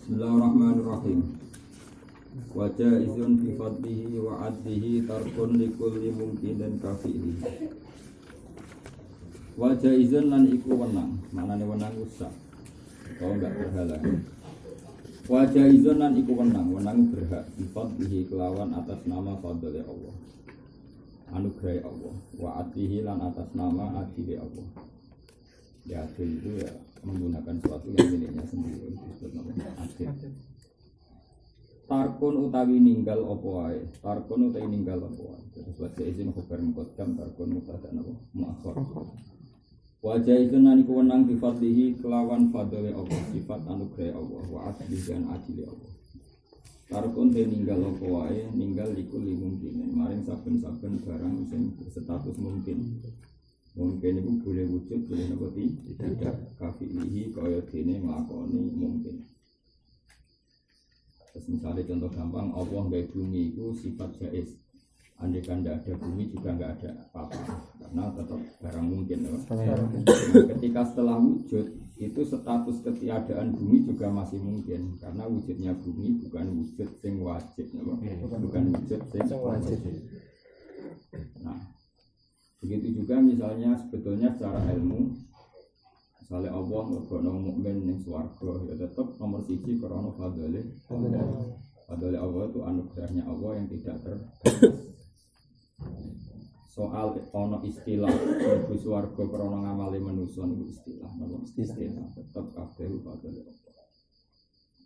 Bismillahirrahmanirrahim. Wa jaizun fi fadlihi wa adlihi tarkun likulli mungkinin kafihi. Wa jaizun lan iku wenang, maknane wenang usah. Kau enggak berhalangan. Wa jaizun lan iku wenang berhak fi fadlihi kelawan atas nama fadli Allah. Anugerah Allah, wa adlihi lan atas nama adili Allah. Ya adil itu ya menggunakan suatu yang miliknya sendiri disebut nama adil. Tarkun utawi ninggal apa wae, tarkun utawi ninggal apa wae. Terus baca izin khabar muqaddam tarkun mubtada napa muakhar. Wajah itu nani kewenang bi fadlihi kelawan fadli Allah, sifat anugerah Allah wa adli dan adili Allah. Tarkun te ninggal apa wae, ninggal likul mungkin. Maring saben-saben barang sing berstatus mungkin. Mungkin itu boleh wujud, boleh nabati tidak kafilihi kaya dene nglakoni mungkin. Terus misalnya contoh gampang, Allah nggak bumi itu sifat jaiz. Andai kan tidak ada bumi juga nggak ada apa-apa, karena tetap barang mungkin. Ketika setelah wujud itu status ketiadaan bumi juga masih mungkin, karena wujudnya bumi bukan wujud sing wajib, bukan wujud sing wajib. Nah, begitu juga misalnya sebetulnya secara ilmu, misalnya Allah ngegono mukmin yang swarga, ya tetap nomor siji karena fadli Allah itu anugerahnya Allah yang tidak terbatas. Soal ono istilah ibu swarga karena ngamali manusia itu istilah, tetap kabeh fadli Allah.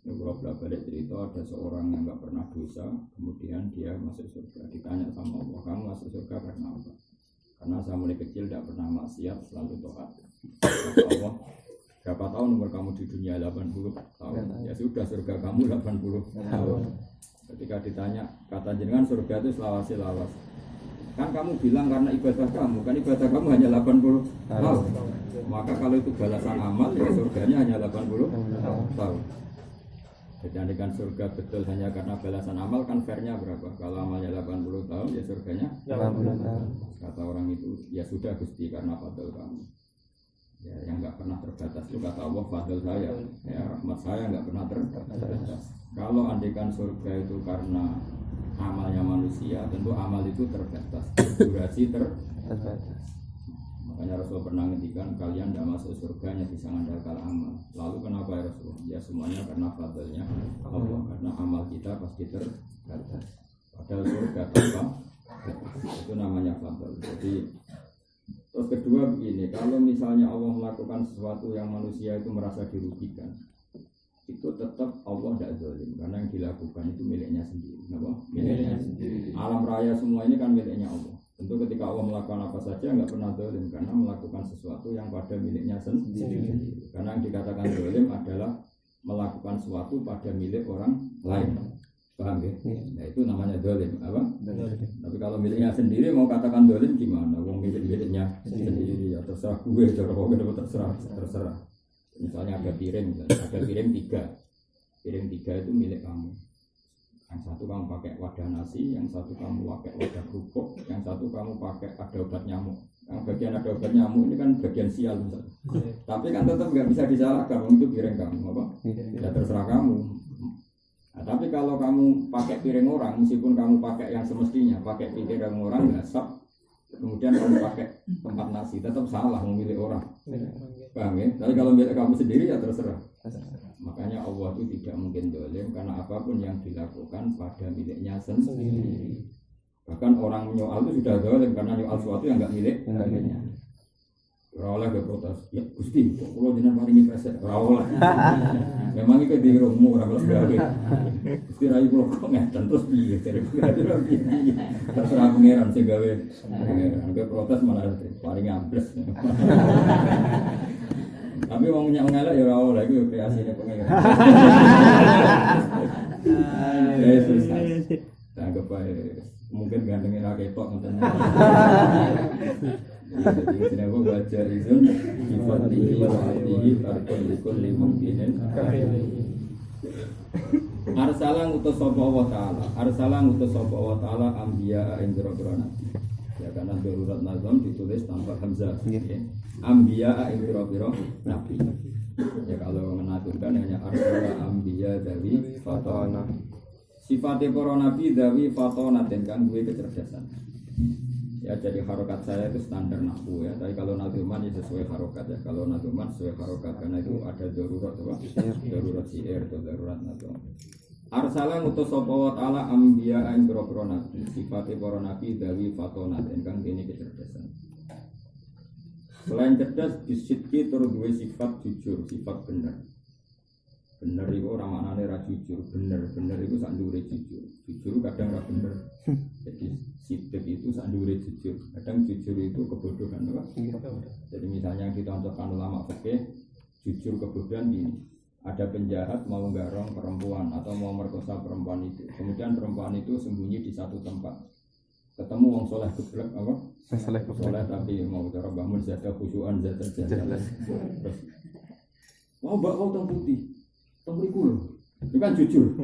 Ya beberapa balik cerita ada seorang yang nggak pernah dosa, kemudian dia masuk surga. Ditanya sama Allah, kamu masuk surga karena apa? Karena saya mulai kecil tidak pernah maksiat, selalu taat. Kata Allah, berapa tahun umur kamu di dunia? 80 tahun. Ya sudah, surga kamu 80 tahun. Ketika ditanya, kata jenengan surga itu selawasi lawas. Kan kamu bilang karena ibadah kamu, kan ibadah kamu hanya 80 tahun. Maka kalau itu balasan amal, ya surganya hanya 80 tahun. Jadi andikan surga betul hanya karena balasan amal, kan fairnya berapa? Kalau amalnya 80 tahun, ya surganya 80 tahun. Kata orang itu, ya sudah Gusti karena fadl kamu. Ya, yang nggak pernah terbatas itu kata Allah fadl saya, ya rahmat saya nggak pernah terbatas. Kalau andikan surga itu karena amalnya manusia, tentu amal itu terbatas, durasi terbatas. Makanya Rasul pernah ngendikan kalian tidak masuk surganya bisa mengandalkan amal. Lalu kenapa ya Rasul? Ya semuanya karena fadlnya Allah, karena amal kita pasti terbatas. Padahal surga tanpa itu namanya fadl. Jadi terus kedua begini, kalau misalnya Allah melakukan sesuatu yang manusia itu merasa dirugikan, itu tetap Allah tidak zalim karena yang dilakukan itu miliknya sendiri. Kenapa? Miliknya sendiri. Alam raya semua ini kan miliknya Allah. Tentu ketika Allah melakukan apa saja nggak pernah zalim karena melakukan sesuatu yang pada miliknya sendiri. Karena yang dikatakan zalim adalah melakukan sesuatu pada milik orang lain. Paham ya? Nah itu namanya zalim, apa? Tapi kalau miliknya sendiri mau katakan zalim gimana? Wong miliknya sendiri ya terserah gue, terserah. Misalnya ada piring 3. Piring 3 itu milik kamu. Yang satu kamu pakai wadah nasi, yang satu kamu pakai wadah kerupuk, yang satu kamu pakai ada obat nyamuk. Yang bagian ada obat nyamuk ini kan bagian sial misalnya. Tapi kan tetap nggak bisa disalahkan itu piring kamu, apa? Ya terserah kamu. Nah, tapi kalau kamu pakai piring orang, meskipun kamu pakai yang semestinya, pakai piring orang nggak sah. Kemudian kamu pakai tempat nasi, tetap salah memilih orang. Paham ya? Tapi kalau milik kamu sendiri ya terserah. Makanya Allah itu tidak mungkin zalim karena apapun yang dilakukan pada miliknya sendiri. Bahkan orang menyoal itu sudah zalim karena nyoal sesuatu yang enggak miliknya. Ora oleh protes. Ya Gusti, kok kula jenengan paringi presek. Ora oleh. Memang iki di romo ora oleh gawe. Gusti rai kula kok ngeten terus piye jare piye. Terserah pangeran sing gawe. Angge protes malah paringi ambles. Tapi wong ngelak ya ora oleh iku kreasine pangeran. Yesus. anggap baik mungkin gantengin raketok nonton. Jadi sini aku baca izin sifatihi wa hatihi arkul limungkinin. Arsalang utus sapa Allah Ta'ala. Arsalang utus sapa Allah Ta'ala anbiya ing pira-pira nabi. Ya karena darurat nazam ditulis tanpa hamzah. Anbiya ing pira-pira nabi. Ya kalau mengaturkan hanya arsala anbiya dari fatona. Sifatnya para nabi dari fatona dan kan gue kecerdasan. Ya jadi harokat saya itu standar nahwu ya. Tapi kalau nazuman ya sesuai harokat ya. Kalau nazuman sesuai harokat karena itu ada darurat apa? Darurat syair atau darurat nazum. Arsala ngutus sapa wa ta'ala anbiya ing pira-pira nabi. Sifate para nabi dawi fatona ingkang dene kecerdasan. Selain cerdas bisidki tur duwe sifat jujur, sifat bener. Bener itu orang maknane ra jujur, bener itu sak ndure jujur. Jujur kadang ra bener. Jadi sidik itu sak ndure jujur. Kadang jujur itu kebodohan, apa? Jadi misalnya kita contohkan ulama fikih, jujur kebodohan ini. Ada penjahat mau garong perempuan atau mau merkosa perempuan itu. Kemudian perempuan itu sembunyi di satu tempat. Ketemu wong soleh geblek apa? Soleh tapi mau cara bangun zakat khusyuan zakat jalan. Terus mau mbak kau teng putih. Tengriku loh, itu kan jujur,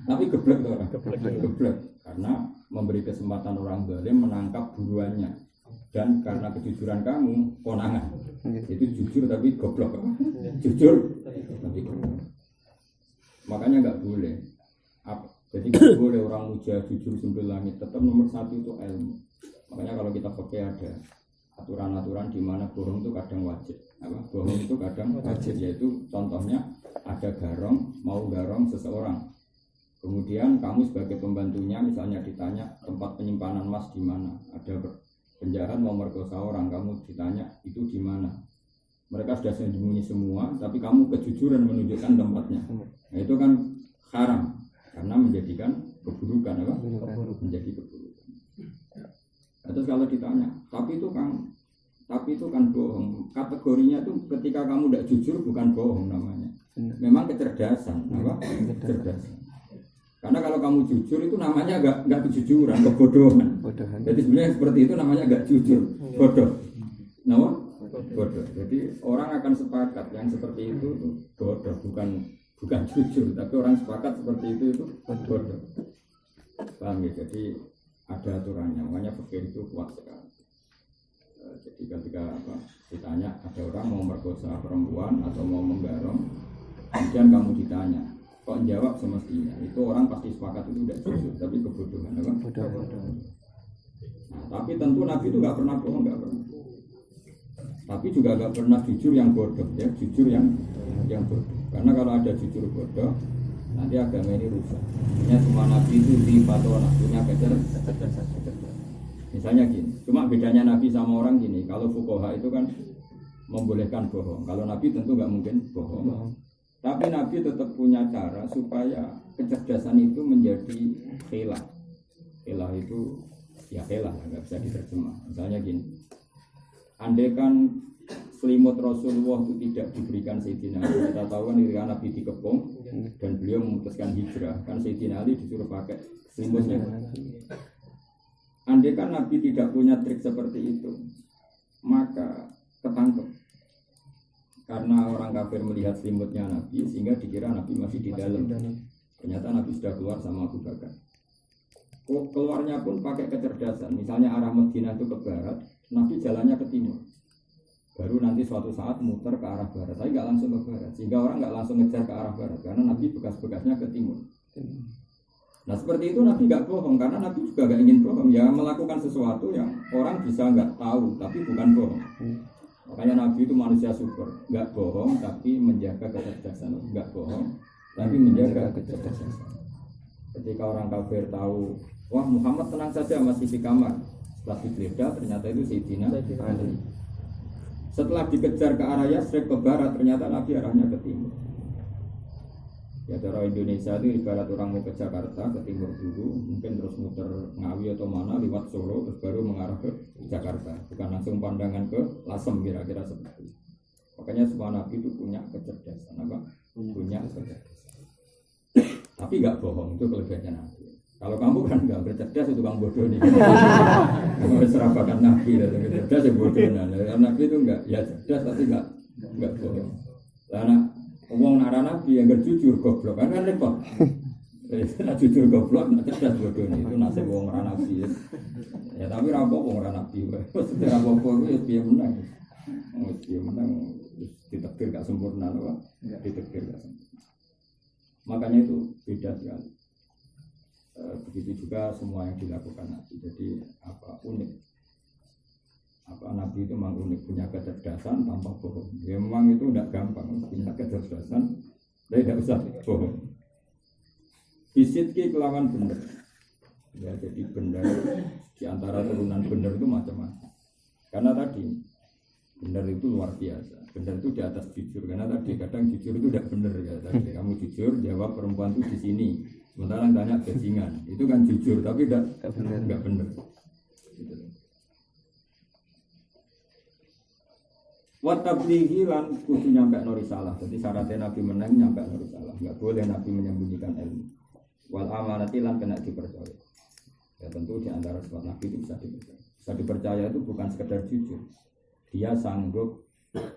tapi geblek tuh orang, geblek, karena memberi kesempatan orang zalim menangkap buruannya, dan karena kejujuran kamu, konangan, itu jujur tapi goblok, jujur tapi goblok, makanya nggak boleh, jadi nggak boleh orang muja jujur sambil langit, tetap nomor satu itu ilmu, makanya kalau kita pakai ada aturan-aturan di mana bohong itu kadang wajib, bohong itu kadang wajib, yaitu contohnya ada mau garong seseorang, kemudian kamu sebagai pembantunya misalnya ditanya tempat penyimpanan emas di mana, ada penjahat mau merkosa orang, kamu ditanya itu di mana, mereka sudah sembunyi semua, tapi kamu kejujuran menunjukkan tempatnya, nah, itu kan haram karena menjadikan keburukan, menjadi keburukan. Terus kalau ditanya, tapi itu kan bohong. Kategorinya itu ketika kamu tidak jujur bukan bohong namanya. Memang kecerdasan, kecerdasan. Karena kalau kamu jujur itu namanya enggak kejujuran, kebodohan. Jadi sebenarnya seperti itu namanya enggak jujur, bodoh. Bodoh. Jadi orang akan sepakat yang seperti itu bodoh, bukan jujur, tapi orang sepakat seperti itu bodoh. Paham ya? Jadi ada aturannya, makanya fikih itu kuat sekali. Jadi ketika ditanya ada orang mau merkosa perempuan atau mau menggarong, kemudian kamu ditanya, kok jawab semestinya itu orang pasti sepakat itu tidak jujur, tapi kebodohan, Nah, tapi tentu Nabi itu nggak pernah bohong, nggak pernah. Tapi juga nggak pernah jujur yang bodoh, ya jujur yang bodoh. Karena kalau ada jujur bodoh, nanti agama ini rusak. Artinya semua Nabi itu di fatona punya kecerdasan. Misalnya gini, cuma bedanya Nabi sama orang gini. Kalau fuqaha itu kan membolehkan bohong. Kalau Nabi tentu nggak mungkin bohong. Tapi Nabi tetap punya cara supaya kecerdasan itu menjadi khilah. Khilah itu ya khilah, nggak bisa diterjemah. Misalnya gini, andai kan selimut Rasulullah itu tidak diberikan Sayyidina Ali. Kita tahu kan ketika Nabi dikepung dan beliau memutuskan hijrah, kan Sayyidina Ali disuruh pakai selimutnya. Andai kan Nabi tidak punya trik seperti itu, maka ketangkep. Karena orang kafir melihat selimutnya Nabi sehingga dikira Nabi masih di dalam. Ternyata Nabi sudah keluar sama Abu Bakar. Keluarnya pun pakai kecerdasan. Misalnya arah Madinah itu ke barat, Nabi jalannya ke timur. Baru nanti suatu saat muter ke arah barat, tapi nggak langsung ke barat, sehingga orang nggak langsung ngejar ke arah barat, karena Nabi bekas-bekasnya ke timur. Nah seperti itu Nabi nggak bohong, karena Nabi juga nggak ingin bohong, ya melakukan sesuatu yang orang bisa nggak tahu, tapi bukan bohong. Makanya Nabi itu manusia super, nggak bohong, tapi menjaga kecerdasan, nggak bohong, tapi menjaga kecerdasan. Ketika orang kafir tahu, wah Muhammad tenang saja masih di kamar, setelah digeledah ternyata itu Sayyidina Ali. Setelah dikejar ke arah Yasrib ke barat, ternyata Nabi arahnya ke timur. Ya cara Indonesia itu ibarat orang mau ke Jakarta, ke timur dulu, mungkin terus muter Ngawi atau mana, lewat Solo, terus baru mengarah ke Jakarta. Bukan langsung pandangan ke Lasem, kira-kira seperti itu. Makanya semua Nabi itu punya kecerdasan, punya kecerdasan. Tapi nggak bohong, itu kelebihannya Nabi. Kalau kamu kan nggak bercerdas itu kamu bodoh nih. Kamu serabakan nabi dan cerdas ya bodoh. Nah, nabi itu enggak ya cerdas tapi enggak bodoh. Karena ngomong nara nabi yang jujur goblok kan repot. Nah, jujur goblok, nah cerdas bodoh itu nasib wong ora nabi. Ya tapi rampok wong ora nabi. Maksudnya rampok itu ya menang. Dia menang ditakdir gak sempurna loh. Ditakdir gak sempurna. Makanya itu beda sekali. Begitu juga semua yang dilakukan Nabi. Jadi unik. Nabi itu memang unik, punya kecerdasan tanpa bohong. Ya memang itu tidak gampang punya kecerdasan, tapi tidak usah bohong. Bisitki kelawan benar. Ya jadi benar di antara turunan benar itu macam-macam. Karena tadi benar itu luar biasa. Benar itu di atas jujur. Karena tadi kadang jujur itu tidak benar ya. Tadi kamu jujur jawab perempuan itu di sini. Sementara tanya bajingan, itu kan jujur tapi enggak benar. Wa tablighi lan kudu nyampe no risalah. Jadi syaratnya Nabi menang nyampe no risalah. Enggak boleh Nabi menyembunyikan ilmu. Wal amanati lan kena dipercaya. Ya tentu di antara sifat Nabi itu bisa dipercaya. Bisa dipercaya itu bukan sekedar jujur. Dia sanggup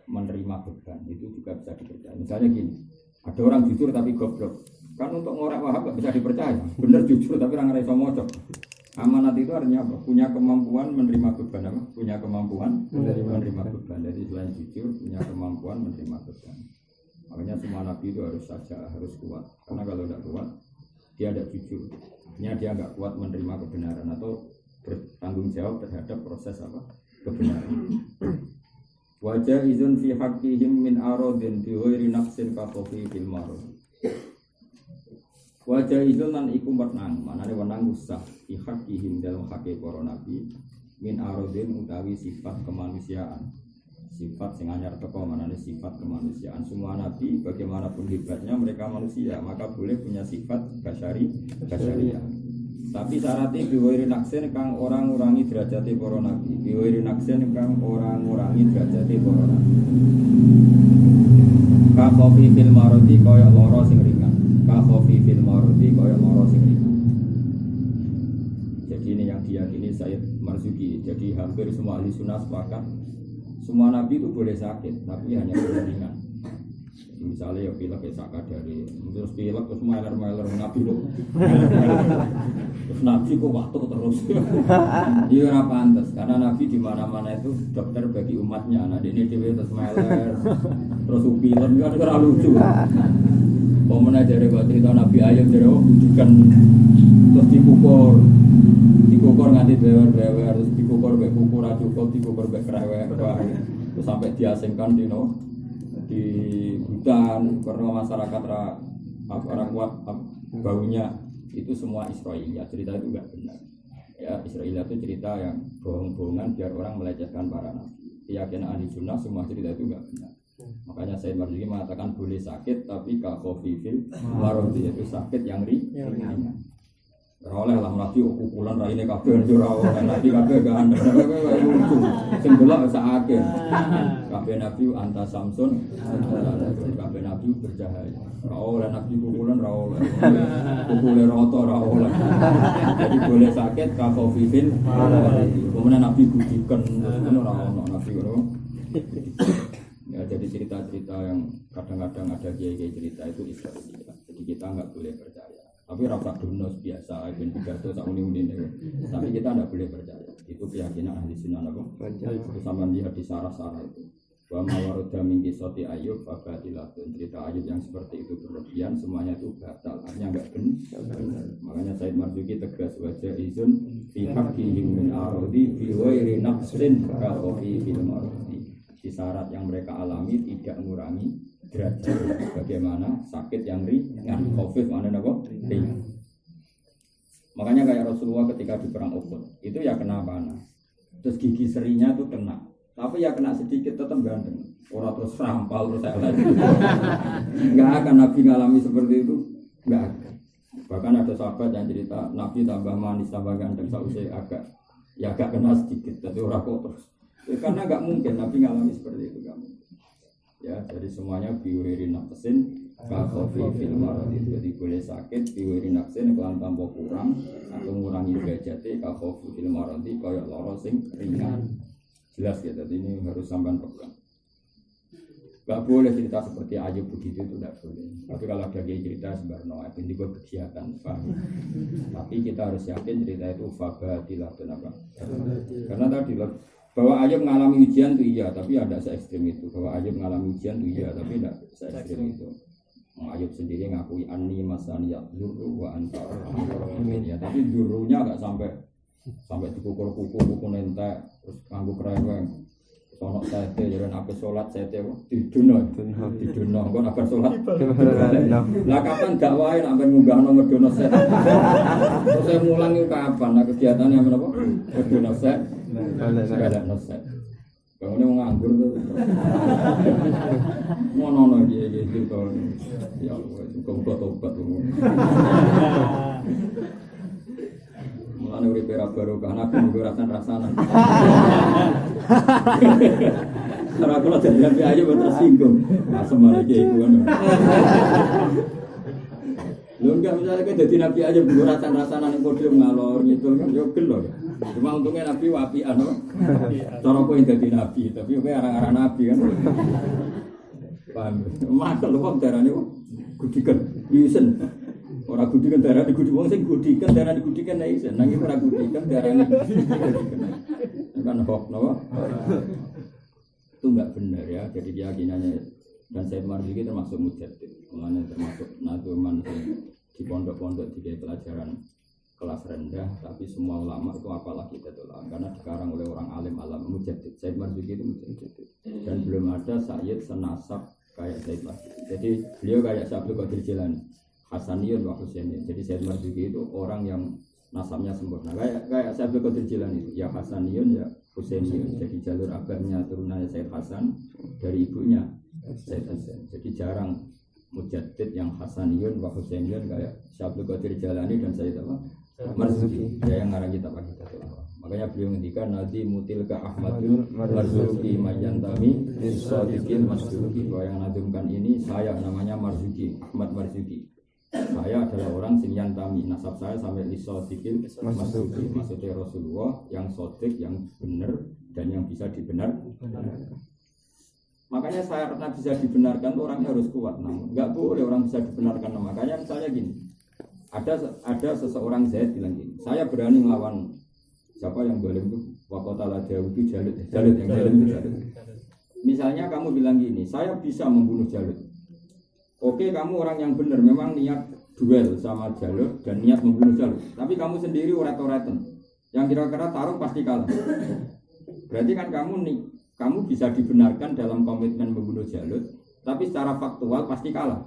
menerima beban, itu juga bisa dipercaya. Misalnya gini, ada orang jujur tapi goblok. Kan untuk orang Wahab gak bisa dipercaya. Bener jujur tapi orang iso mocok. Amanat itu artinya apa? Punya kemampuan menerima beban apa? Punya kemampuan menerima beban. Jadi selain jujur, punya kemampuan menerima beban. Makanya semua nabi itu harus saja, harus kuat. Karena kalau tidak kuat, dia tidak jujur. Artinya dia nggak kuat menerima kebenaran atau bertanggung jawab terhadap proses apa? Kebenaran. Wajah izun fi haqqihim min aradin bi ghairi nafsin ka qafi fil marad. Wajah izun lan iku menang, manane wenang usah fi haqqihim dalam haqqi para nabi min aradin utawi sifat kemanusiaan. Sifat sing anyar teko manane sifat kemanusiaan. Semua nabi bagaimanapun hebatnya mereka manusia, maka boleh punya sifat basyariah. Tapi syaratnya biwairi naksen kang orang ngurangi derajati para nabi. Biwairi naksen kang orang ngurangi derajati para nabi. Ka khofi fil marodi kaya lara sing ringan. Ka khofi fil marodi kaya lara sing ringan. Jadi ini yang diyakini Sayyid Marzuki. Jadi hampir semua ahli sunnah sepakat semua nabi itu boleh sakit, tapi hanya ringan. Misalnya ya pilek ya saka dari terus pilek terus meler nabi loh. Terus nabi kok waktu terus. Iya ora pantes karena nabi di mana-mana itu dokter bagi umatnya. Nah ini dhewe terus meler terus pilek kan ora lucu. Pomene jare kok cerita Nabi Ayub jare budikan terus dikukur nganti bewer-bewer terus dikukur mek kuku ra cukup dikukur mek krewek terus sampai diasingkan di hutan karena masyarakat orang kuat baunya itu semua Israiliyat. Cerita itu enggak benar ya. Israiliyat itu cerita yang bohong-bohongan biar orang melecehkan para nabi. Keyakinan ahli sunnah semua cerita itu enggak benar. Makanya saya Marzuki mengatakan boleh sakit tapi kafofifil marodi itu sakit yang ringan. Oleh lah nabi ukuran raine kabeh ora oleh nabi kabeh gak andel lucu sing delok sakake kabeh nabi anta samsun kabeh nabi bercahaya ora oleh nabi ukuran ora oleh ukule rata ora oleh jadi boleh sakit kafofifil kemudian nabi budikan ora ono nabi ngono ya. Jadi cerita-cerita yang kadang-kadang ada kiai-kiai cerita itu Israiliyat. Jadi kita enggak boleh percaya. Tapi rasa donos biasa, ben pidato sak uni-uni niku. Tapi kita tidak boleh percaya. Itu keyakinan ahli sunnah apa? Itu sama lihat di sarah-sarah itu. Wa mawaruda min qissati Ayub fa batilatun. Cerita Ayub yang seperti itu berlebihan semuanya itu batal. Artinya enggak benar. Makanya Sayyid Marzuki tegas wajah izun fi haqqihim min aradi fi ghairi nafsin ka fi fil maradi. Di syarat yang mereka alami tidak mengurangi derajat. Bagaimana sakit yang ringan, COVID mana nabo ringan. Makanya kayak Rasulullah ketika di perang Uhud itu ya kena panah. Terus gigi serinya tuh kena, tapi ya kena sedikit tetap ganteng. Orang terus rampal terus elek. Enggak akan Nabi ngalami seperti itu, enggak akan. Bahkan ada sahabat yang cerita Nabi tambah manis tambah ganteng sausai agak kena sedikit, tapi orang kok terus. Karena enggak mungkin Nabi ngalami seperti itu kamu. Ya, jadi semuanya biuriri nafsin Kakofi fil marad itu jadi boleh sakit diwiri naksin kelan tanpa kurang atau mengurangi derajatnya kakofi fil marad kaya lara sing ringan. Jelas ya, jadi ini harus sampai pegang. Gak boleh cerita seperti Ayub begitu, itu tidak boleh. Tapi kalau ada cerita sebenarnya ini gue kegiatan, paham? Tapi kita harus yakin cerita itu fabatilah, kenapa? Karena tadi bahwa Ayub mengalami ujian itu iya, tapi ada se-ekstrim itu. Bahwa Ayub mengalami ujian itu iya, tapi tidak se-ekstrim itu. Ayub sendiri ngakui anni masaniyat duru wa anta arhamur ya, tapi durunya agak sampai dipukul-pukul nentek terus nganggo kreweng. Sono sete jaran ape salat sete diduno kok ape salat lah kapan dakwahe nek sampean munggahno ngedono set terus saya mulang itu kapan kegiatannya menapa ngedono set galakno set bangune wong nganggur to ngono iki gitu ya kok tobat mulane uripe ra barokah nabi nggo rasan-rasanan. Karena kalau jadi nabi aja tersinggung. Asem iki iku ngono. Lho enggak misalnya kan jadi nabi aja nggo rasan-rasanan ning podium ngalor ngidul kan yo gelo. Cuma untungnya nabi wapian to. Cara kowe dadi nabi, tapi kowe arang-arang nabi kan. Paham. Makel kok darane kok gudikan. Isen. Ora gudikan darah di gudi wong sing gudikan darah di gudikan nek isen nang ora gudikan darah di kan kok napa itu enggak benar ya. Jadi keyakinannya dan Said Marzuki termasuk mujaddid, makanya termasuk nazuman di pondok-pondok di pelajaran kelas rendah, tapi semua ulama itu apalagi tetulah karena dikarang oleh orang alim alam mujaddid. Said Marzuki itu mujaddid dan belum ada sayyid senasab kayak Said Marzuki. Jadi beliau kayak Syekh Abdul Qadir Jilani, Hasaniyun wa Husainiyun. Jadi Said Marzuki itu orang yang nasabnya sempurna. Kayak Syekh Abdul Qadir Jilani itu ya Hasaniyun ya Husainiyun. Jadi jalur abahnya turunannya Said Hasan, dari ibunya Said Hasan. Jadi jarang mujaddid yang Hasaniyun wa Husainiyun kayak Syekh Abdul Qadir Jilani dan Said Marzuki. Dia yang ngarang kitab kita. Makanya beliau ngendikan Nadi mutilka Ahmadul Marzuki mayantami Sadiqil Marzuki. Bahwa yang nadumkan ini saya namanya Marzuki, Ahmad Marzuki. Saya adalah orang sing yantami, nasab saya sampai Sadiqil Marzuki. Maksudnya Rasulullah yang sodik, yang benar dan yang bisa dibenar. Makanya saya pernah bisa dibenarkan tuh orangnya harus kuat. Namun nggak boleh orang bisa dibenarkan. Makanya misalnya gini, ada seseorang Zaid bilang gini, saya berani melawan siapa yang boleh itu wakotala jauh itu Jalut yang Jalut itu Jalut. Misalnya kamu bilang gini, saya bisa membunuh Jalut. Oke, kamu orang yang benar, memang niat duel sama Jalut dan niat membunuh Jalut. Tapi kamu sendiri uret-uretan, yang kira-kira taruh pasti kalah. Berarti kan kamu bisa dibenarkan dalam komitmen membunuh Jalut, tapi secara faktual pasti kalah.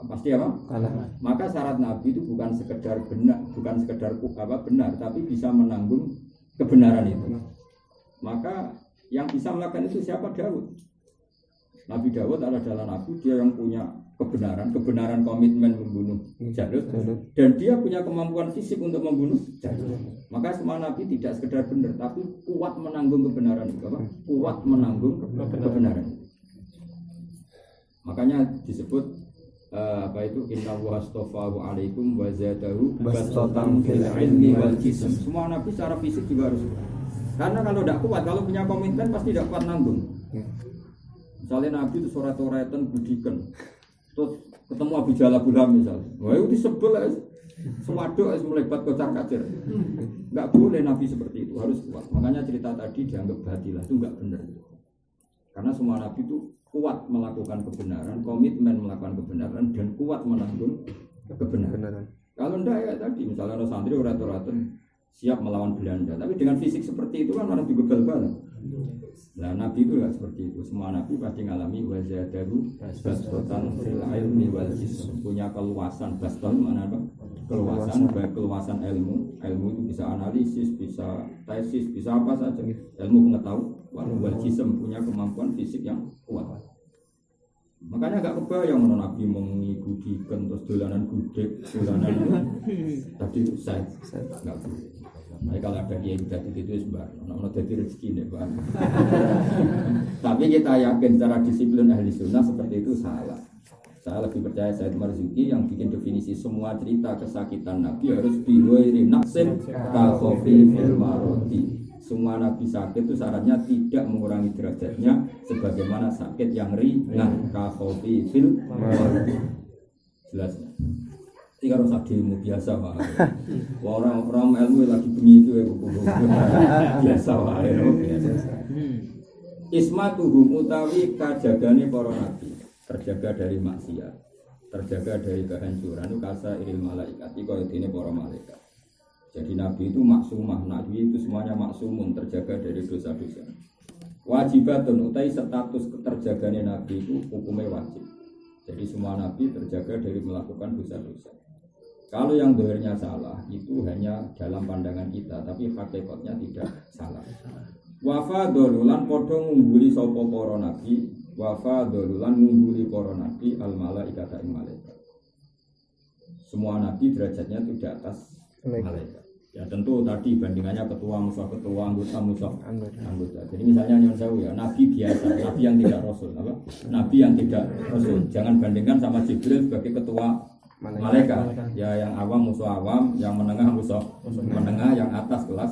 Pasti apa? Kalah. Maka syarat Nabi itu bukan sekedar benar, benar, tapi bisa menanggung kebenaran itu. Maka yang bisa melakukan itu siapa? Daud. Nabi Daud adalah Nabi, dia yang punya kebenaran komitmen membunuh Jalut, dan dia punya kemampuan fisik untuk membunuh Jalut. Maka semua Nabi tidak sekedar benar, tapi kuat menanggung kebenaran itu. Kuat menanggung kebenaran itu. Makanya disebut inna wa astafahu alaikum wa zadahu bastatan fil ilmi wal jism. Semua nabi secara fisik juga harus kuat. Karena kalau tidak kuat, kalau punya komitmen pasti tidak kuat nanggung. Misalnya nabi itu soret-soretan budikan, terus ketemu Abu Jalal Bulam misalnya, wah itu disebel sewaduk melebat kocar-kacir. Enggak boleh nabi seperti itu, harus kuat. Makanya cerita tadi dianggap batilah, itu enggak benar. Karena semua nabi itu kuat melakukan kebenaran, komitmen melakukan kebenaran, dan kuat menanggung kebenaran. Kalau enggak ya tadi, misalnya ada santri urat-uratan siap melawan Belanda, tapi dengan fisik seperti itu kan orang juga bal-balan. Nah Nabi itu enggak seperti itu. Semua Nabi pasti mengalami wazadahu bastan fil ilmi wal jism, punya keluasan. Bastan mana apa? Keluasan, baik keluasan ilmu itu bisa analisis, bisa tesis, bisa apa saja. Ilmu pengetahuan, wal jism punya kemampuan fisik yang kuat. Makanya agak kebayang mana Nabi mengikudikan terus dolanan gudeg, dolanan tadi itu saya nggak boleh. Nah, kalau ada dia jadi itu sebenarnya, jadi rezeki nih Pak. Tapi kita yakin secara disiplin ahli sunnah seperti itu salah. Saya lebih percaya Said Marzuki yang bikin definisi semua cerita kesakitan Nabi harus biwairi nafsin kakofi fil maroti. Semua Nabi sakit itu syaratnya tidak mengurangi derajatnya sebagaimana sakit yang ringan kakofi fil maroti. Jelas. Ini harus ada ilmu biasa Pak. Orang ilmu lagi bengi itu biasa Pak. Ismatuhum utawi kajagane para nabi, terjaga dari maksiat, terjaga dari kehancuran itu kasa iril malaikat, kaya dene para malaikat. Jadi nabi itu maksumah, nabi itu semuanya maksumun, terjaga dari dosa-dosa. Wajibatun utai status keterjagane nabi itu hukumnya wajib. Jadi semua nabi terjaga dari melakukan dosa-dosa. Kalau yang dohirnya salah itu hanya dalam pandangan kita, tapi hakikatnya tidak salah. Wafa dolulan podo ngumbuli sopo poro nabi, wafa dolulan ngumbuli poro nabi al malaikat ing malaikat. Semua nabi derajatnya itu di atas malaikat. Ya tentu tadi bandingannya ketua musuh anggota. Jadi misalnya nyon sewu ya nabi biasa, nabi yang tidak rasul, apa? Nabi yang tidak rasul. Jangan bandingkan sama Jibril sebagai ketua malaikat. Ya yang awam musuh awam, yang menengah musuh menengah, yang atas kelas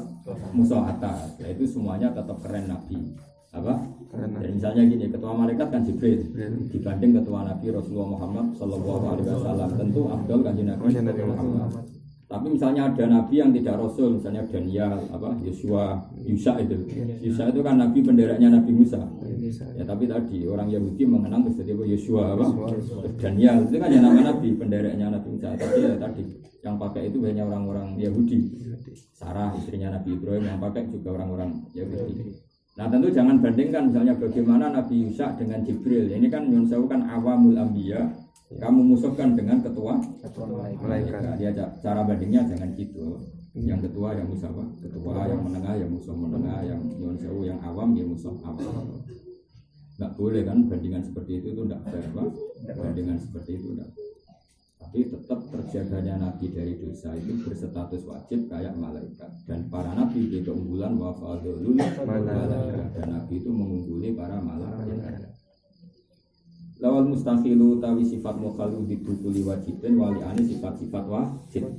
musuh atas. Ya itu semuanya tetap keren nabi. Apa? Jadi misalnya gini, ketua malaikat kan Jibril dibanding ketua nabi Rasulullah Muhammad sallallahu alaihi wasallam, tentu afdal kanjeng Nabi Muhammad. Tapi misalnya ada nabi yang tidak rasul, misalnya Daniel, apa Yosua, Yusa itu kan nabi benderanya Nabi Musa. Ya tapi tadi orang Yahudi mengenang sebagai Yosua, apa Daniel itu kan yang nama nabi benderanya Nabi Musa. Tapi ya tadi yang pakai itu hanya orang-orang Yahudi. Sarah istrinya Nabi Ibrahim yang pakai juga orang-orang Yahudi. Nah tentu jangan bandingkan misalnya bagaimana Nabi Yusa dengan Jibril. Ini kan nyun sewu kan awamul anbiya. Kamu musuhkan dengan ketua malaikat. Dia cara bandingnya jangan gitu. Yang ketua yang musuh apa? Ketua yang menengah yang musuh menengah, yang nyun sewu yang awam ya musuh awam. Enggak boleh kan bandingan seperti itu enggak fair, Pak. Bandingan seperti itu enggak. Tapi tetap terjaganya nabi dari dosa itu berstatus wajib kayak malaikat. Dan para nabi di keunggulan wa fadlul malaikat. Dan nabi itu mengungguli para malaikat. Lawal mustahilu tawi sifat mukhalu didukuli wajibin wali ane sifat-sifat wajib.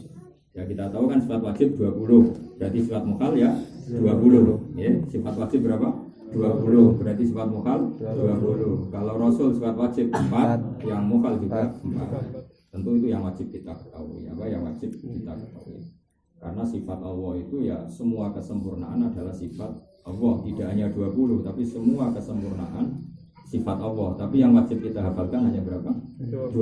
Ya kita tahu kan sifat wajib 20. Berarti sifat mukhal ya 20. Ya, sifat wajib berapa? 20. Berarti sifat mukhal 20. Kalau Rasul sifat wajib 4, yang mukhal juga 4. Tentu itu yang wajib kita ketahui. Apa yang wajib kita ketahui? Karena sifat Allah itu ya semua kesempurnaan adalah sifat Allah. Tidak hanya 20 tapi semua kesempurnaan sifat Allah, tapi yang wajib kita hafalkan hanya berapa? 20.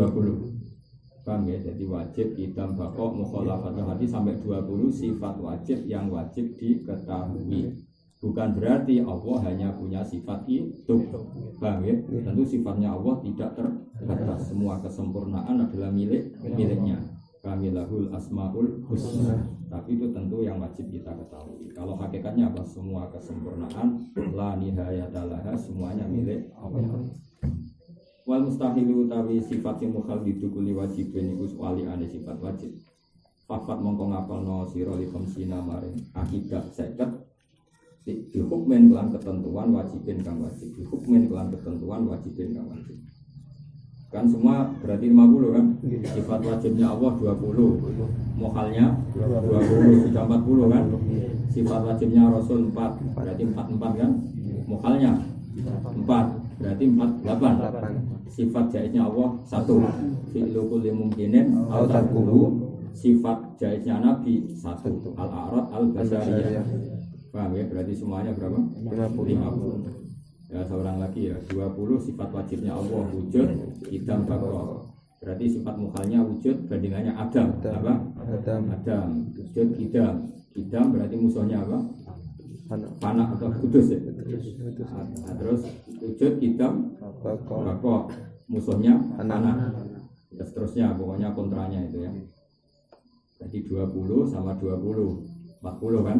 Paham ya? Jadi wajib, idam, bakok, mukhalafatul hadis sampai 20 sifat wajib yang wajib diketahui. Bukan berarti Allah hanya punya sifat itu. Paham ya? Tentu sifatnya Allah tidak terbatas. Semua kesempurnaan adalah miliknya. Kamilahul asmaul husna. Tapi itu tentu yang wajib kita ketahui. Kalau hakikatnya apa? Semua kesempurnaan la nihayatalaha, semuanya milik Allah. Wal mustahilu utawi sifat yang mukhal didukuli wajibin iku wali ane sifat wajib. Fafat mongko ngapalno sira li khamsina maring akidah 50 dihukmen kelan ketentuan wajibin kang wajib. Dihukmen kelan ketentuan wajibin kang wajib. Kan semua berarti 50 kan? Sifat wajibnya Allah 20, mukhalnya 20, sudah 40 kan? Sifat wajibnya Rasul 4, berarti 44 kan? Mukhalnya 4, berarti 48. Sifat jaiznya Allah 1, fi'lu kulli mumkinin au tarkuhu. Sifat jaiznya Nabi 1, al-a'rad al-basariyah. Paham ya? Berarti semuanya berapa? 50. Ya seorang lagi ya 20 sifat wajibnya Allah wujud idam bakor. Berarti sifat mukhalnya wujud bandingannya Adam. Apa? Adam wujud idam berarti musuhnya apa? Panak atau kudus ya. Nah, terus wujud idam bakor musuhnya panak. Ya, seterusnya pokoknya kontranya itu ya. Jadi 20 sama 20 40 kan?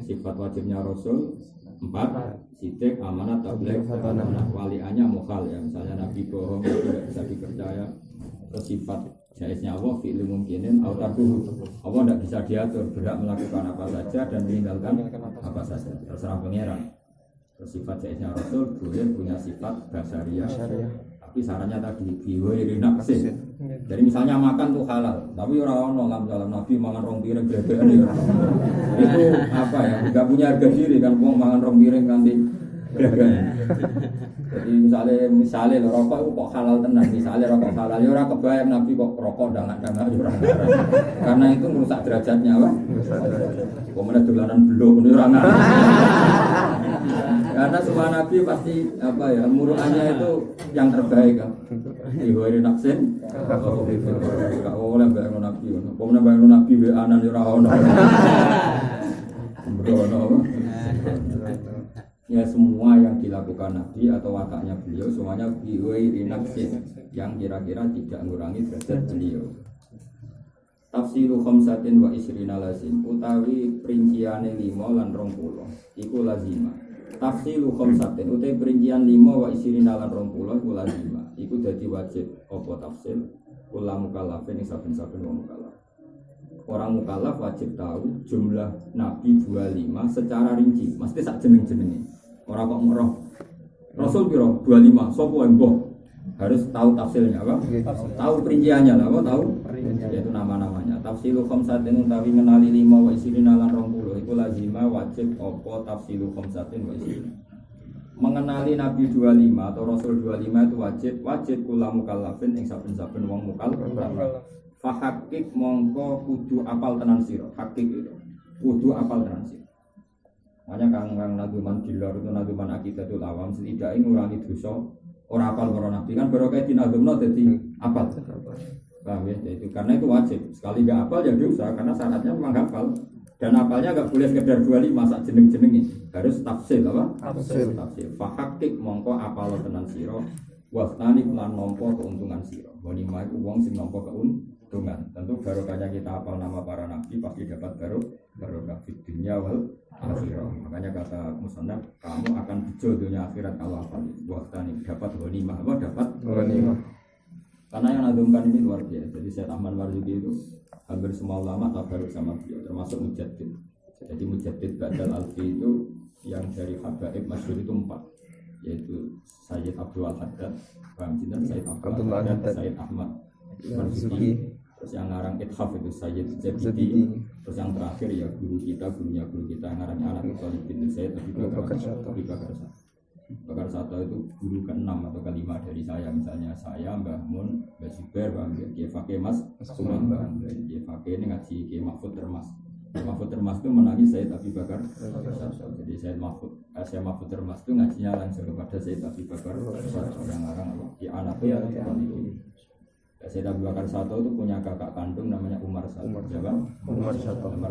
Sifat wajibnya Rasul 4, sidik, amanat, tabligh, waliannya mukhal ya. Misalnya Nabi bohong itu tidak bisa dipercaya. Terus sifat jaiznya Allah fi'il mungkinin au tarkuhu. Allah tidak bisa diatur, berhak melakukan apa saja dan meninggalkan apa saja. Terserah pangeran. Terus sifat jaiznya Rasul boleh punya sifat basariyah. Tapi sarannya tadi diwiri nafsin. Jadi misalnya makan tuh halal, tapi orang dalam Nabi mangan rong piring gede-gede ya. Itu apa ya? Enggak punya harga diri kan, mau mangan rong piring nanti gede. Jadi misalnya rokok itu kok halal tenan, misalnya rokok halal, ya orang kebayang Nabi kok rokok dangan-dangan ya orang ngarang. Karena itu merusak derajatnya, Pak. Kemudian dolanan belum ini orang ngarang. Karena semua Nabi pasti apa ya, muruannya itu yang terbaik kan. Iwari naksin, kalau oleh bayang Nabi, kemudian bayang Nabi beanan ya orang ono. Ya semua yang dilakukan Nabi atau wataknya beliau semuanya biwai naksin yang kira-kira tidak mengurangi derajat beliau. Tafsiru khamsatin wa isrina lazim utawi perinciane 5 lan 20 iku lazimah. Tafsiru khamsatin utawi perincian 5 wa isrina lan 20 iku lazimah. Iku dadi wajib apa tafsir kula mukallafin ing saben-saben wong mukallaf. Orang mukallaf wajib tahu jumlah Nabi 25 secara rinci, mesti sak jeneng-jenenge. Orang kok ngeroh Rasul piro 25, sapa mbah harus tahu tafsirnya apa? Tahu perinciannya lah, apa tahu? Yaitu nama-namanya. Tafsilu khamsatin utawi ngenali 5 wa isrina lan 20 iku lazimah wajib apa tafsilu khamsatin wa isrina. Mengenali Nabi 25 atau Rasul 25 itu wajib kula mukallafin ing saben-saben wong mukallaf. Fahakik mongko kudu apal tenan sira. Hakik itu kudu apal tenan sira. Makanya kang naduman dilor itu naduman akidatul awam setidaknya ngurangi dosa ora apal karo Nabi kan baru kayak dinadumno dadi apal. Paham ya? Itu karena itu wajib. Sekali enggak apal ya dosa karena syaratnya memang hafal. Dan apalnya enggak boleh sekedar 25 sak jeneng-jenenge. Harus tafsir apa? Tafsir. Fahakik mongko apal tenan sira. Wasnani lan nampa keuntungan sira. Ghanimah iku wong sing nampa keuntungan. Tentu barokahnya kita hafal nama para nabi pasti dapat barokah fid dunya wal akhirah. Makanya kata musannaf, kamu akan bejo dunia akhirat kalau hafal. Wasnani dapat ghanimah, apa dapat ghanimah. Karena yang nadumkan ini luar biasa. Jadi Syekh Ahmad Marzuki itu hampir semua ulama tabaruk sama beliau, termasuk mujaddid. Jadi mujaddid Badal Alfi itu yang dari habaib masyhur itu 4, yaitu Sayyid Abdul Haddad, Sayyid Abdul Haddad, Sayyid Ahmad Marzuki, terus yang ngarang Ithaf itu Sayyid Zabidi, terus yang terakhir ya gurunya guru kita yang ngarangnya anak Thalib bin Sayyid Abi Bakar Bakar Sato itu guru ke-6 atau ke-5 dari saya, misalnya saya, Mbah Mun, Mbah Zubair, Mbah Kiai Fakih Mas, Sumang Mbah Kiai Fakih ini ngaji Kiai Mahfud Termas. Mahfud Termas itu menangi Sayyid Abi Bakar Sato. Jadi Sayyid Mahfud Termas itu ngajinya langsung kepada Sayyid Abi Bakar Sato. Orang-orang di anak itu Sayyid Abi Bakar Sato itu punya kakak kandung namanya Umar Sato. Umar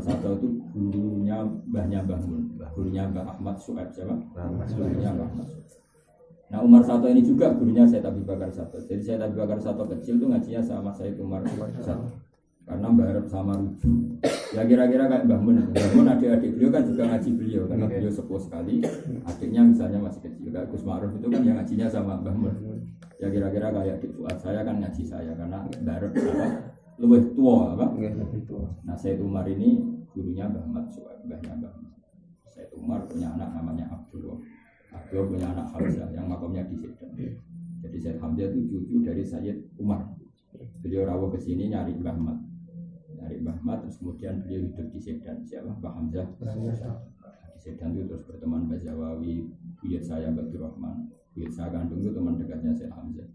Sato itu gurunya mbahnya Mbah Mun, gurunya Mbah Ahmad Su'aib siapa? Gurunya Mbah Ahmad Su'aib. Nah Umar Sato ini juga gurunya Sayyid Abi Bakar Sato. Jadi Sayyid Abi Bakar Sato kecil itu ngajinya sama Sayyid Umar Sato. Karena Mbah sama Ruju. Ya kira-kira kayak Mbah Mun. Mbah Mun adik-adik beliau kan juga ngaji beliau karena beliau sepuh sekali. Adiknya misalnya masih kecil. Kayak Gus Ma'ruf itu kan yang ngajinya sama Mbah Mun. Ya kira-kira kayak di Fuad saya kan ngaji saya karena Barut lebih tua apa? Nah Sayyid Umar ini gurunya Mbah Ahmad Su'aib, mbahnya Mbah Ahmad. Sayyid Umar punya anak namanya Abdul punya anak Hamzah yang makamnya di Sedan. Jadi Sayyid Hamzah itu cucu dari Sayyid Umar. Beliau rawuh ke sini nyari Mbah Ahmad, terus kemudian beliau hidup di Sedan. Siapa? Mbah Hamzah. Di Sedan itu terus berteman Mbah Jawawi, buyut saya Abdul Rahman. Buyut saya kandung itu teman dekatnya Syekh Hamzah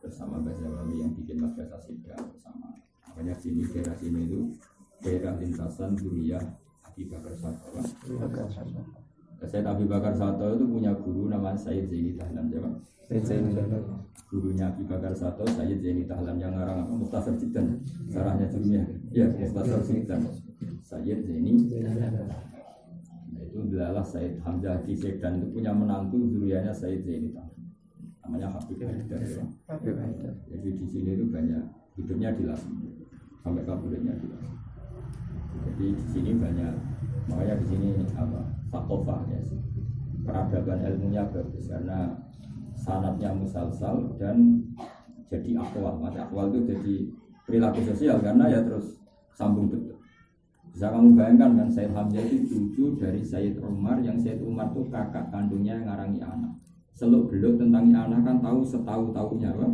bersama Mbah Jawawi yang bikin madrasah Sedan bersama. Makanya sini daerah sini itu daerah lintasan Duriyah Abi Bakar Sato. Syekh Abi Bakar Sato itu punya guru namanya Sayyid Zaini Tahlan, siapa? Gurunya Abi Bakar Sato Sayyid Zaini Tahlan yang ngarang apa? Mukhtasar Jiddan. Sarahnya judulnya ya Mukhtasar Jiddan. Sayyid Zaini Tahlan. Itu adalah Sayyid Hamzah di Sedan itu punya menantu zuriyahnya Sayyid Zaini Tahlan. Namanya Habib Haidar. Jadi di sini itu banyak hidupnya di Lasem sampai kabulnya di Lasem. Jadi di sini banyak, makanya di sini apa? Fakofah ya sih. Peradaban ilmunya bagus karena sanadnya musalsal dan jadi akwal. Maka akwal itu jadi perilaku sosial karena ya terus sambung betul. Bisa kamu bayangkan kan Sayyid Hamzah itu cucu dari Sayyid Umar yang Sayyid Umar itu kakak kandungnya yang ngarangi anak. seluk beluk tentang anak kan tahu setahu-tahunya apa?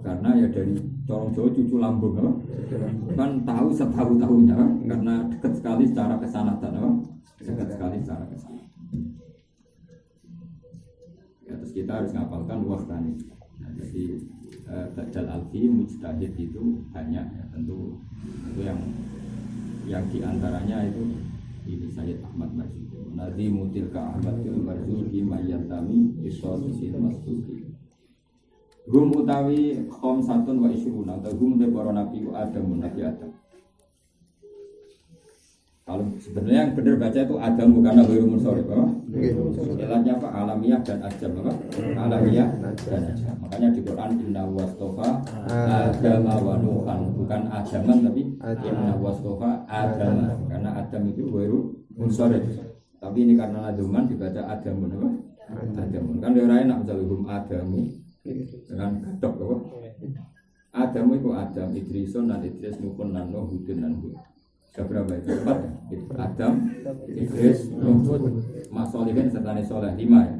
Karena ya dari corong Jawa cucu lambung apa? Kan tahu setahu-tahunya apa? Karena dekat sekali secara kesanatan apa? Dekat sekali secara kesanatan. Ya, terus kita harus ngapalkan waktani. Nah, jadi Ba'dal Alfi mujtahid itu banyak ya, tentu itu yang diantaranya itu ini Sayyid Ahmad Marzudi. Nadi mutil ka Ahmadul Marzudi mayantami isotusil masduki. Hum utawi khamsatun wa isyruna atau hum de para nabi Adam nabi Adam. Kalau sebenarnya yang benar baca itu Adam bukan Nabi Munsharif apa? Istilahnya apa? Alamiah dan Adam apa? Alamiah dan Adam. Makanya di Quran Inna wastofa Adam wa Nuhan, bukan Adaman tapi Inna wastofa Adam, karena Adam itu Nabi Munsharif. Tapi ini karena Naduman dibaca Adamun apa? Adamun. Kan dia enak misalnya hum Adamu dengan gadok apa? Adamu itu Adam, Idrison dan Idris, Nuhun dan Nuh, Hudun dan Hud. Berapa itu? 4 ya? Adam, Idris, Nuh, Masolihin serta Soleh 5 ya?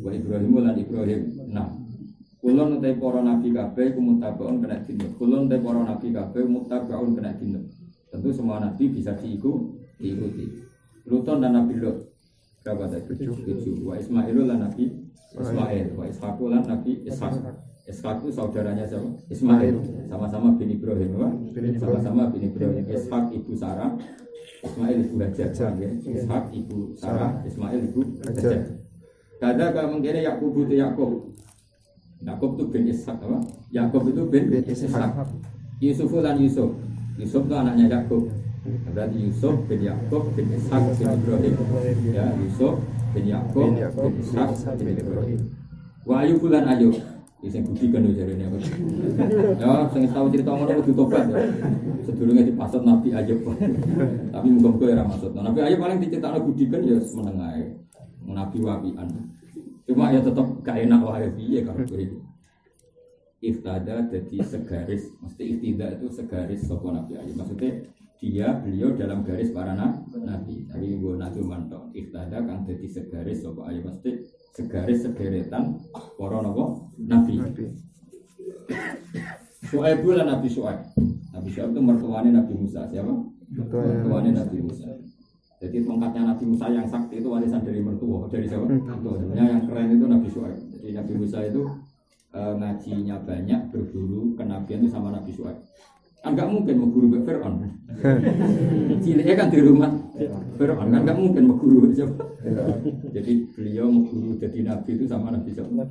Wa Ibrahim dan Ibrahim 6. Kulon utai para nabi kabeh kumutabaun kena dinut. Kulon utai para nabi kabeh mutabaun kena dinut. Tentu semua nabi bisa diikuti. Luton dan Nabi Lut berapa tadi? 7. Wa Ismailul dan Nabi Ismail. Wa Ishaqul dan Nabi Ishaq. Ishaq itu saudaranya siapa? Ismail. Sama-sama bin Ibrahim, sama-sama bin Ibrahim. Ishaq ibu Sarah, Ismail ibu Hajar. Ishaq ibu Sarah, Ismail ibu Hajar. Kada kalau mengkira Yakub itu Yakub. Yakub itu bin Ishaq apa? Yakub itu bin Ishaq. Yusuf dan Yusuf. Yusuf itu anaknya Yakub. Berarti Yusuf bin Yakub bin Ishaq bin Ibrahim. Ya, Yusuf bin Yakub bin Ishaq bin Ibrahim. Wa Ayub lan Ayub. Sing budi kan jarene apa. Ya, sing tahu cerita ngono kudu tobat ya. Sedurunge dipasut Nabi Ayub. Tapi muga-muga ora maksud. Nabi Ayub paling dicetakno budi kan ya meneng ae. Nabi wapian. Cuma ya tetep gak enak wae piye karo kowe. Iftada jadi segaris, mesti iftida itu segaris sapa Nabi Ayub. Maksudnya beliau dalam garis para nabi. Tapi gue nabi mantok iftada kang jadi segaris sapa Ayub, mesti segaris sederetan para nabi. Syuaib lan Nabi Syuaib. Nabi Syuaib itu mertuane Nabi Musa. Siapa? Mertuane Nabi Musa. Jadi tongkatnya Nabi Musa yang sakti itu warisan dari mertua. Dari siapa? Sebenarnya yang keren itu Nabi Syuaib. Jadi Nabi Musa itu ngajinya banyak, berguru kenabian itu sama Nabi Syuaib. Enggak mungkin mengguru ke Fir'aun. Ciliknya kan di rumah Fir'aun, kan enggak mungkin mengguru siapa. Jadi beliau mengguru jadi nabi itu sama Nabi Syuaib.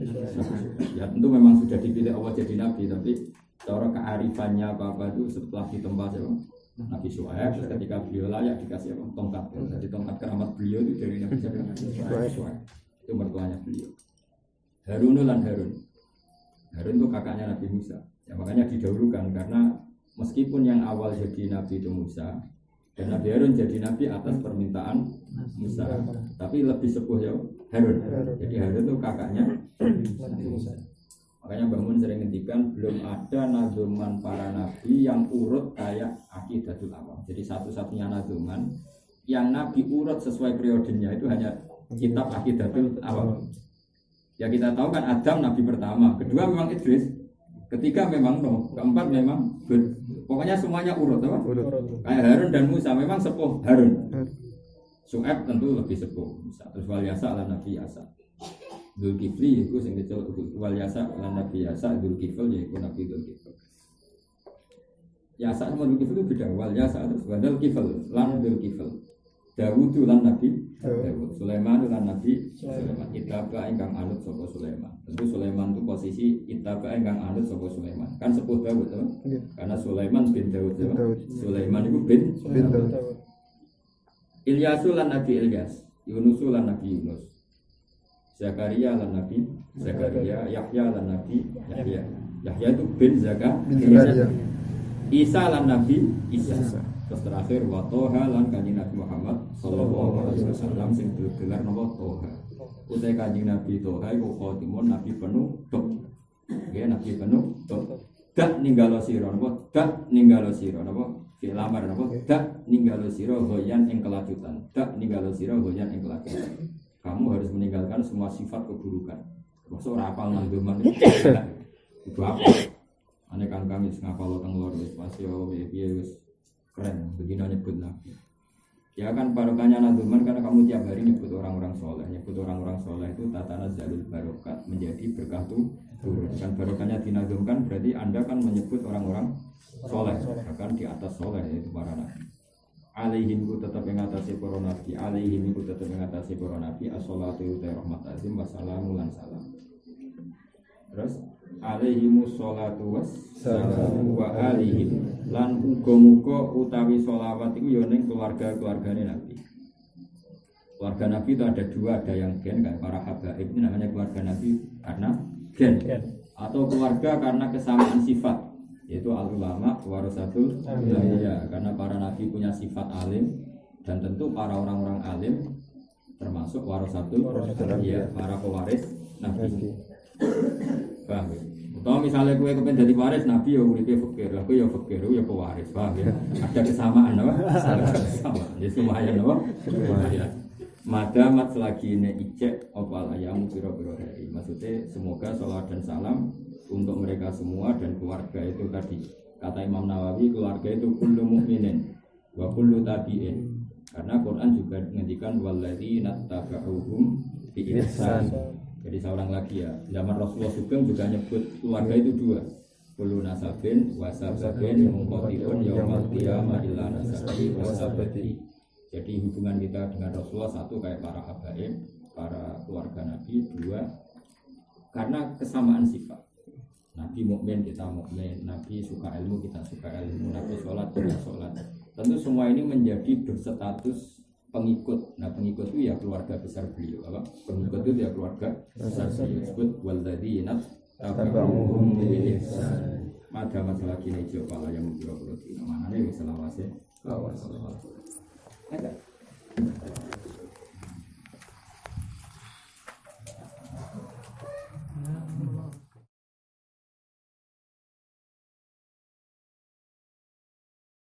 Ya tentu memang sudah dipilih Allah jadi nabi, tapi cara kearifannya apa-apa itu setelah ditempa siapa? Nabi Syuaib. Ketika beliau layak dikasih apa? Tongkat. Jadi tongkat keramat beliau itu dari Nabi Syuaib. Itu mertuanya beliau. Harun lan Harun. Harun itu kakaknya Nabi Musa. Ya makanya didahulukan karena meskipun yang awal jadi Nabi itu Musa dan Nabi Harun jadi Nabi atas permintaan Musa, tapi lebih sepuh ya Harun. Jadi Harun itu kakaknya Nabi Musa. Makanya Mbah Mun sering ngendikan belum ada nazuman para nabi yang urut kayak Aqidatul Awam. Jadi satu-satunya nazuman yang Nabi urut sesuai periodenya itu hanya kitab Aqidatul Awam. Ya kita tahu kan Adam Nabi pertama, kedua memang Idris, ketiga memang Nuh, keempat memang Hud. Pokoknya semuanya urut, apa? Kayak Harun dan Musa memang sepuh Harun. Syuaib tentu lebih sepuh. Terus wal Yasa ala Nabi Yasa. Dzulkifli itu sing dicel wal Yasa ala Nabi Yasa, Dzulkifl yaitu Nabi Dzulkifl. Yasa sama Dzulkifl itu beda. Wal Yasa terus badal Kifl lan Dzulkifl. Dawud lan Nabi Dawud, Sulaiman lan Nabi Sulaiman. Itaba ingkang anut sapa Sulaiman. Tentu Sulaiman itu posisi itaba ingkang anut sapa Sulaiman. Kan sepuh Dawud, kan? Karena Sulaiman bin Dawud. Sulaiman itu bin Dawud. Ilyasu lan Nabi Ilyas, Yunus lan Nabi Yunus. Zakaria lan Nabi Zakaria, Yahya lan Nabi Yahya. Yahya itu bin Zakaria. Isa lan Nabi Isa. Terus terakhir wa toha lan kanjeng Nabi Muhammad sallallahu alaihi wasallam sing gelar napa toha. Utai kanjeng Nabi toha iku khotimun Nabi penuh tok. Nggih Nabi penuh tok. Dak ninggalo sira napa? Dak ninggalo sira napa? Fi lamar napa? Dak ninggalo sira hoyan ing kelanjutan. Dak ninggalo sira hoyan ing kelanjutan. Kamu harus meninggalkan semua sifat keburukan. Masa ora apal nang doman itu apa? Ane kangkang wis ngapal teng lor wis pas yo piye wis keren begini nyebut nabi. Ya kan barokahnya naduman karena kamu tiap hari nyebut orang-orang soleh, itu tatana zalul barokat menjadi berkah turun. Kan barokahnya dinadumkan berarti Anda kan menyebut orang-orang soleh, bahkan di atas soleh yaitu para nabi. Alaihim ku tetap mengatasi para nabi, alaihim ku tetap mengatasi para nabi. As-sholatu wa rahmat azim wassalamu lan salam. Terus alaihimus sholatu wassalamu wa alihim lan uga-uga utawi sholawat itu ya ning keluarga-keluargane Nabi. Keluarga Nabi itu ada dua, ada yang gen kayak para habaib ini namanya keluarga Nabi karena gen. Atau keluarga karena kesamaan sifat yaitu al-ulama warasatul anbiya karena para nabi punya sifat alim dan tentu para orang-orang alim termasuk warasatul anbiya, para pewaris nabi. Paham ya? Atau misalnya gue kepengen jadi waris Nabi ya uripe fakir, aku ya fakir, ya pewaris, paham ya? Ada kesamaan apa? Kesamaan. Jadi lumayan apa? Lumayan. Madamat selagi ini ijek opal ayam piro-piro hari. Maksudnya semoga salawat dan salam untuk mereka semua dan keluarga itu tadi. Kata Imam Nawawi keluarga itu kullu mukminin wa kullu tabi'in. Karena Quran juga menghentikan walladzina tabauhum bi ihsan. Jadi seorang lagi ya, zaman Rasulullah Sugeng juga nyebut keluarga itu dua. Kullu nasabin wasabin mungkotiun yaumal qiyamah illa nasabi wasabati. Jadi hubungan kita dengan Rasulullah satu kayak para habaib, para keluarga Nabi, dua karena kesamaan sifat. Nabi mukmin kita mukmin, Nabi suka ilmu kita suka ilmu, Nabi sholat kita sholat. Tentu semua ini menjadi berstatus pengikut. Nah pengikut itu ya keluarga besar beliau. Apa? Pengikut itu ya keluarga besar beliau. Disebut walladzina tabauhum bi ihsan. Maka masalah kini jawab yang berapa mana nih selawase. Ada.